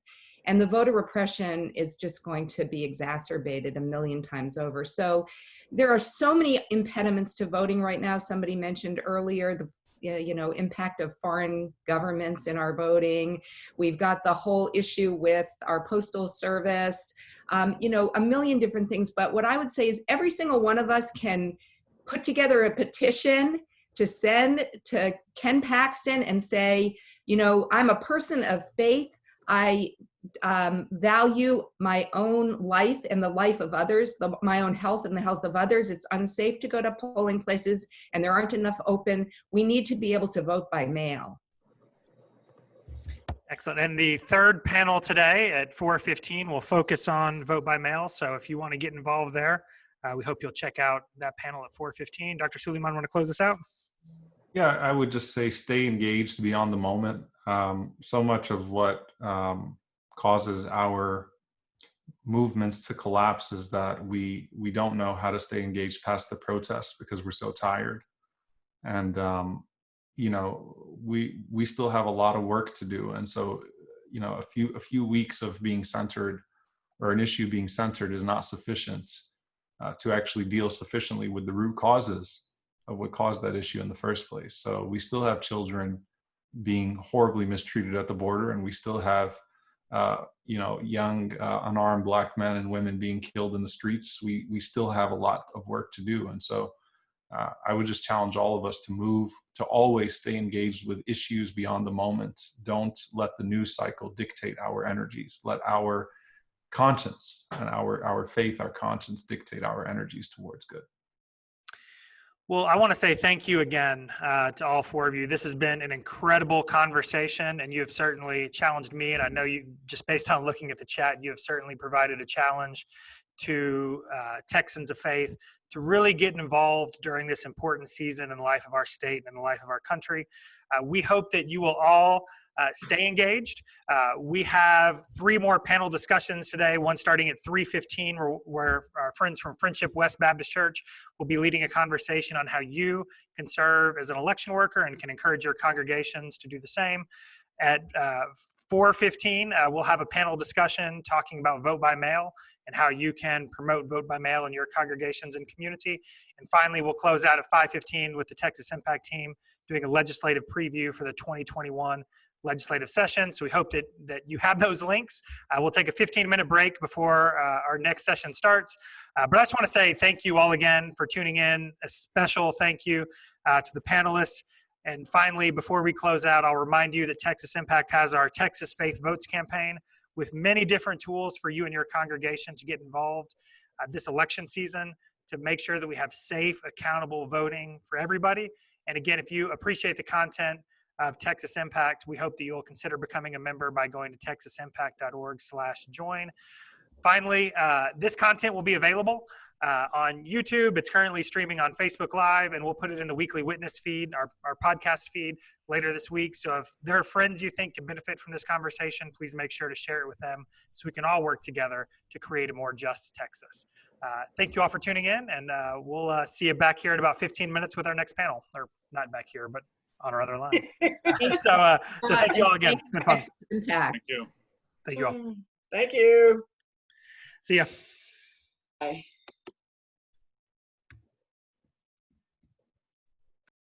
And the voter repression is just going to be exacerbated a million times over. So there are so many impediments to voting right now. Somebody mentioned earlier the impact of foreign governments in our voting. We've got the whole issue with our postal service, a million different things. But what I would say is every single one of us can put together a petition to send to Ken Paxton and say, I'm a person of faith. I value my own life and the life of others, my own health and the health of others. It's unsafe to go to polling places and there aren't enough open. We need to be able to vote by mail. Excellent. And the third panel today at 4:15 will focus on vote by mail. So if you want to get involved there, we hope you'll check out that panel at 4:15. Dr. Suleiman, want to close this out? Yeah, I would just say stay engaged beyond the moment. So much of what causes our movements to collapse is that we don't know how to stay engaged past the protests because we're so tired. And we still have a lot of work to do. And so, a few weeks of being centered or an issue being centered is not sufficient to actually deal sufficiently with the root causes of what caused that issue in the first place. So we still have children being horribly mistreated at the border, and we still have young unarmed Black men and women being killed in the streets. We still have a lot of work to do. And so I would just challenge all of us to always stay engaged with issues beyond the moment. Don't let the news cycle dictate our energies. Let our conscience and our faith, our conscience dictate our energies towards good. Well, I want to say thank you again to all four of you. This has been an incredible conversation, and you have certainly challenged me. And I know you, just based on looking at the chat, you have certainly provided a challenge to Texans of faith to really get involved during this important season in the life of our state and the life of our country. We hope that you will all stay engaged. We have 3 more panel discussions today, one starting at 3:15, where our friends from Friendship West Baptist Church will be leading a conversation on how you can serve as an election worker and can encourage your congregations to do the same. At 4:15, we'll have a panel discussion talking about vote by mail and how you can promote vote by mail in your congregations and community. And finally, we'll close out at 5:15 with the Texas Impact team doing a legislative preview for the 2021 legislative session. So we hope that you have those links. We'll take a 15-minute break before our next session starts. But I just want to say thank you all again for tuning in. A special thank you to the panelists. And finally, before we close out, I'll remind you that Texas Impact has our Texas Faith Votes campaign with many different tools for you and your congregation to get involved this election season to make sure that we have safe, accountable voting for everybody. And again, if you appreciate the content of Texas Impact, we hope that you'll consider becoming a member by going to texasimpact.org/join. Finally, this content will be available on YouTube. It's currently streaming on Facebook Live, and we'll put it in the Weekly Witness feed, our podcast feed, later this week. So if there are friends you think can benefit from this conversation, please make sure to share it with them so we can all work together to create a more just Texas. Thank you all for tuning in, and we'll see you back here in about 15 minutes with our next panel, or not back here, but on our other line. So thank you all again. It's been fun. Impact. Thank you. Thank you all. Thank you. See ya. Bye.